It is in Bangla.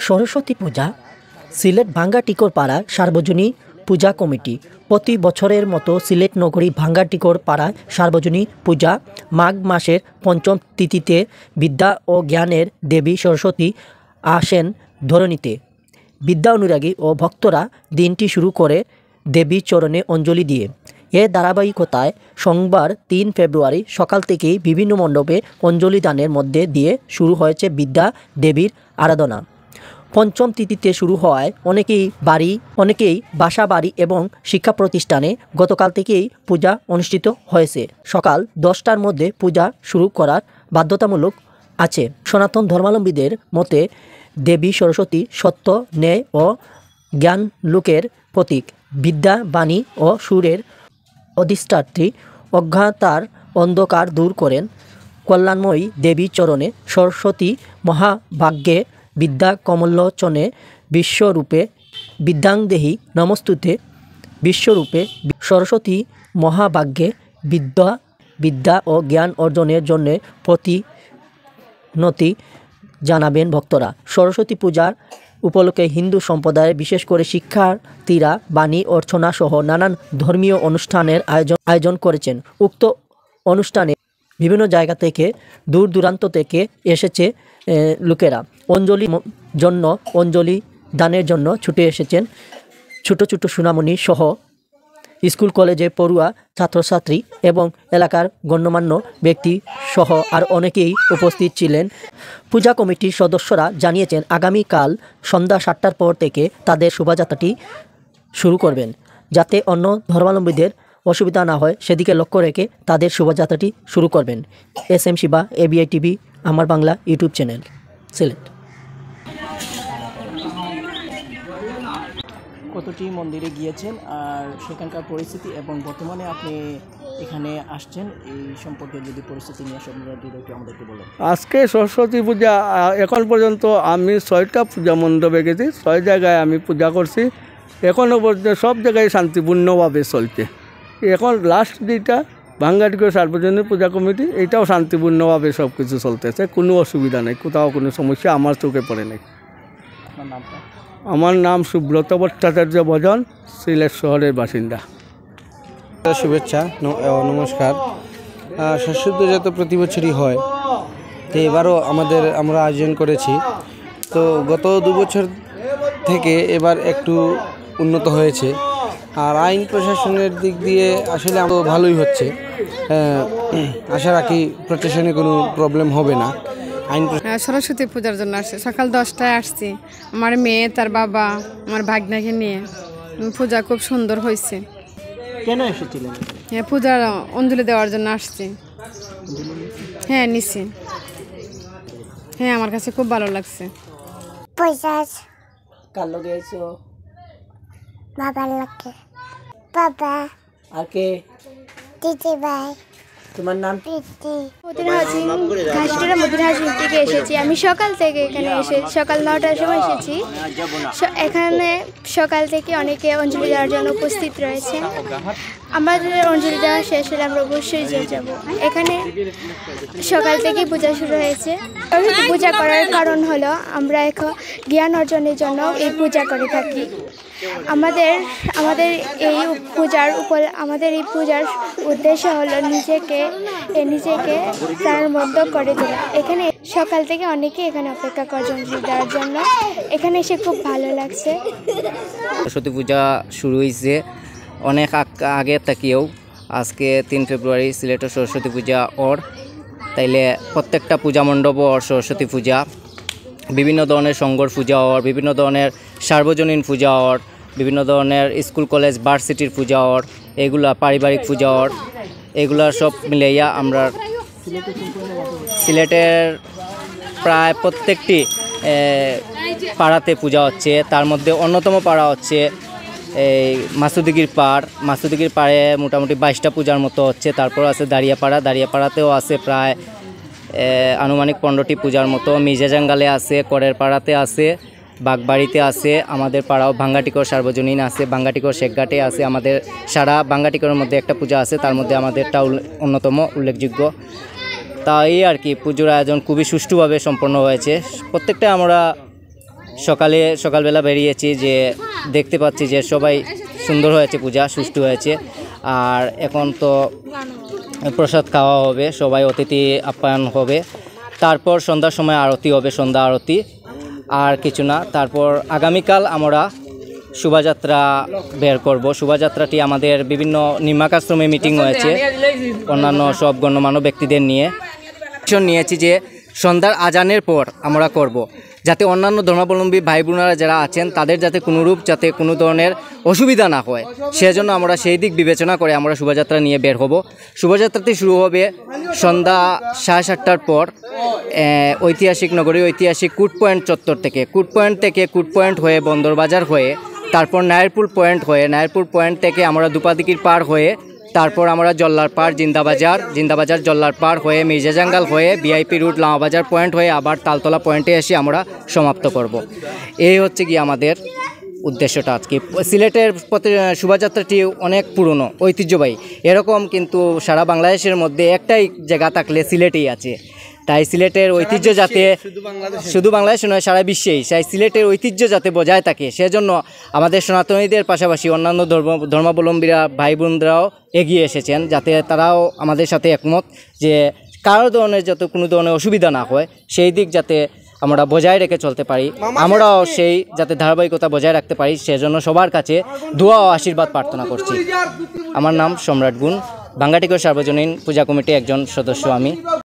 সরস্বতী পূজা সিলেট ভাঙ্গাটিকর পাড়া সার্বজনীন পূজা কমিটি প্রতি বছরের মতো সিলেট নগরী ভাঙ্গাটিকর পাড়া সার্বজনীন পূজা মাঘ মাসের পঞ্চম তিথিতে বিদ্যা ও জ্ঞানের দেবী সরস্বতী আসেন ধরণীতে। বিদ্যা অনুরাগী ও ভক্তরা দিনটি শুরু করে দেবীর চরণে অঞ্জলি দিয়ে। এর ধারাবাহিকতায় সোমবার ৩ ফেব্রুয়ারি সকাল থেকেই বিভিন্ন মণ্ডপে অঞ্জলি দানের মধ্যে দিয়ে শুরু হয়েছে বিদ্যা দেবীর আরাধনা। পঞ্চম তিথিতে শুরু হওয়ায় অনেকেই বাসা বাড়ি এবং শিক্ষা প্রতিষ্ঠানে গতকাল থেকেই পূজা অনুষ্ঠিত হয়েছে। সকাল 10টার মধ্যে পূজা শুরু করার বাধ্যতামূলক আছে। সনাতন ধর্মাবলম্বীদের মতে দেবী সরস্বতী সত্য, ন্যায় ও জ্ঞান লোকের প্রতীক। বিদ্যা, বাণী ও সুরের অধিষ্ঠাত্রী, অজ্ঞাতার অন্ধকার দূর করেন কল্যাণময়ী দেবীর চরণে সরস্বতী মহাভাগ্যে বিদ্যা কমলোচনে বিশ্বরূপে বিদ্যাংদেহি নমস্তুতে। বিশ্বরূপে সরস্বতী মহাভাগ্যে বিদ্যা ও জ্ঞান অর্জনের জন্য প্রতিনতি জানাবেন ভক্তরা। সরস্বতী পূজার উপলক্ষে হিন্দু সম্প্রদায়ের বিশেষ করে শিক্ষার্থীরা বাণী অর্চনা সহ নানান ধর্মীয় অনুষ্ঠানের আয়োজন করেছেন। উক্ত অনুষ্ঠানে বিভিন্ন জায়গা থেকে দূর দূরান্ত থেকে এসেছে লোকেরা। অঞ্জলি দানের জন্য ছুটে এসেছেন ছোট ছোট সোনামণি সহ স্কুল কলেজে পড়ুয়া ছাত্রছাত্রী এবং এলাকার গণ্যমান্য ব্যক্তি সহ আর অনেকেই উপস্থিত ছিলেন। পূজা কমিটির সদস্যরা জানিয়েছেন আগামীকাল সন্ধ্যা 7টার পর থেকে তাদের শোভাযাত্রাটি শুরু করবেন, যাতে অন্য ধর্মাবলম্বীদের অসুবিধা না হয় সেদিকে লক্ষ্য রেখে তাদের শোভাযাত্রাটি শুরু করবেন। SM শিবা, ABI TV, আমার বাংলা ইউটিউব চ্যানেল, সিলেট। কতটি মন্দিরে গিয়েছেন আর সেখানকার পরিস্থিতি এবং বর্তমানে আপনি এখানে আসছেন এই সম্পর্কে যদি পরিস্থিতি নিয়ে একটু আমাদেরকে বলেন। আজকে সরস্বতী পূজা এখন পর্যন্ত আমি 6টা পূজা মণ্ডপে গেছি, 6 জায়গায় আমি পূজা করছি। এখনও পর্যন্ত সব জায়গায় শান্তিপূর্ণভাবে চলছে। এখন লাস্ট যেটা ভাঙ্গাটিকর সার্বজনীন পূজা কমিটি, এটাও শান্তিপূর্ণভাবে সব কিছু চলতেছে, কোনো অসুবিধা নেই, কোথাও কোনো সমস্যা আমার চোখে পড়ে নেই। আমার নাম সুব্রত ভট্টাচার্য ভজন, সিলেট শহরের বাসিন্দা। শুভেচ্ছা, নমস্কার। সরস্বতী পূজা তো প্রতি বছরই হয়, তো এবারও আমরা আয়োজন করেছি। তো গত 2 বছর থেকে এবার একটু উন্নত হয়েছে। আর আইন প্রশাসনের দিক দিয়ে আসলে ভালোই হচ্ছে। আশা রাখি প্রশাসনে কোনো প্রবলেম হবে না। সরস্বতী পূজার জন্য আসছি, সকাল 10টায় আসছি। আমার মেয়ে, তার বাবা, আমার ভাগ্নাকে নিয়ে। পূজা খুব সুন্দর হয়েছে। কেন এসেছিলেন? হ্যাঁ, পূজার অঞ্জলি দেওয়ার জন্য আসছি। হ্যাঁ, নিছি। হ্যাঁ, আমার কাছে খুব ভালো লাগছে। কার লগে আইছো? বাবার লগে। বাবা আর কে? দিদি ভাই। তোমার নাম? থেকে এসেছি আমি সকাল থেকে এখানে সকাল 9টার সময় এসেছি। এখানে সকাল থেকে অনেকে অঞ্জলি দেওয়ার জন্য উপস্থিত রয়েছে। আমাদের অঞ্জলি দেওয়া শেষ হলে আমরা অবশ্যই যাব। এখানে সকাল থেকেই পূজা শুরু হয়েছে। পূজা করার কারণ হলো আমরা এখন জ্ঞান অর্জনের জন্য এই পূজা করে থাকি। আমাদের এই পূজার উদ্দেশ্য হলো নিজেকে প্রাণবদ্ধ করে তোলা। এখানে সকাল থেকে অনেকে এখানে অপেক্ষা করে অঞ্জলি দেওয়ার জন্য। এখানে এসে খুব ভালো লাগছে। সরস্বতী পূজা শুরু হয়েছে অনেক আগে থেকেও। আজকে 3 ফেব্রুয়ারি সিলেটের সরস্বতী পূজা তাইলে প্রত্যেকটা পূজা মণ্ডপ সরস্বতী পূজা, বিভিন্ন ধরনের সংঘর পূজা বিভিন্ন ধরনের সার্বজনীন পূজা বিভিন্ন ধরনের স্কুল কলেজ ভার্সিটির পূজা এগুলা পারিবারিক পূজা এগুলা সব মিলাইয়া আমরা সিলেটের প্রায় প্রত্যেকটি পাড়াতে পূজা হচ্ছে। তার মধ্যে অন্যতম পাড়া হচ্ছে এই মাসুদিগির পাড়ে মোটামুটি 22টা পূজার মতো হচ্ছে। তারপর আছে দাঁড়িয়াপাড়াতেও আছে প্রায় আনুমানিক 15টি পূজার মতো। মির্জাজাঙ্গালে আছে, করের পাড়াতে আছে, বাগবাড়িতে আছে, আমাদের পাড়াও ভাঙ্গাটিকর সার্বজনীন আছে, ভাঙ্গাটিকর শেখঘাটে আছে। আমাদের সারা ভাঙ্গাটিকরের মধ্যে একটা পূজা আছে, তার মধ্যে আমাদেরটা অন্যতম উল্লেখযোগ্য। তাই আর কি পুজোর আয়োজন খুবই সুষ্ঠুভাবে সম্পন্ন হয়েছে। প্রত্যেকটা আমরা সকালবেলা বেরিয়েছি, যে দেখতে পাচ্ছি যে সবাই সুন্দর হয়েছে, পূজা সুষ্ঠু হয়েছে। আর এখন তো প্রসাদ খাওয়া হবে, সবাই অতিথি আপ্যায়ন হবে, তারপর সন্ধ্যার সময় আরতি হবে, সন্ধ্যা আরতি, আর কিছু না। তারপর আগামীকাল আমরা শোভাযাত্রা বের করব। শোভাযাত্রাটি আমাদের বিভিন্ন নির্মাকাশ্রমে মিটিং হয়েছে অন্যান্য সব গণ্যমান্য ব্যক্তিদের নিয়ে নিয়েছি যে সন্ধ্যার আজানের পর আমরা করব, যাতে অন্যান্য ধর্মাবলম্বী ভাই বোনেরা যারা আছেন তাদের যাতে কোনো ধরনের অসুবিধা না হয়, সেজন্য আমরা সেই দিক বিবেচনা করে আমরা শোভাযাত্রা নিয়ে বের হব। শোভাযাত্রাটি শুরু হবে সন্ধ্যা 7:30টার পর ঐতিহাসিক কুট পয়েন্ট চত্বর থেকে। কুট পয়েন্ট হয়ে বন্দরবাজার হয়ে, তারপর নায়ারপুর পয়েন্ট থেকে আমরা দুপাদিকির পার হয়ে, তারপর আমরা জল্লার পাড় জিন্দাবাজার জল্লার পাড় হয়ে মির্জাজাঙ্গাল হয়ে ভিআইপি রুট লামাবাজার পয়েন্ট হয়ে আবার তালতলা পয়েন্টে এসে আমরা সমাপ্ত করব। এই হচ্ছে কি আমাদের উদ্দেশ্যটা আজকে। সিলেটের শোভাযাত্রাটি অনেক পুরনো, ঐতিহ্যবাহী, এরকম কিন্তু সারা বাংলাদেশের মধ্যে একটাই জায়গা থাকলে সিলেটেই আছে। তাই সিলেটের ঐতিহ্য যাতে শুধু বাংলাদেশে নয়, সারা বিশ্বেই সিলেটের ঐতিহ্য যাতে বজায় থাকে, সেজন্য আমাদের সনাতনীদের পাশাপাশি অন্যান্য ধর্মাবলম্বীরা ভাই বোনরাও এগিয়ে এসেছেন, যাতে তারাও আমাদের সাথে একমত যে কারো ধরনের যাতে কোনো ধরনের অসুবিধা না হয়, সেই দিক যাতে আমরা বজায় রেখে চলতে পারি, আমরাও সেই যাতে ধারাবাহিকতা বজায় রাখতে পারি, সেজন্য সবার কাছে দোয়া ও আশীর্বাদ প্রার্থনা করছি। আমার নাম সম্রাট গুণ, ভাঙ্গাটিকর সার্বজনীন পূজা কমিটির একজন সদস্য আমি।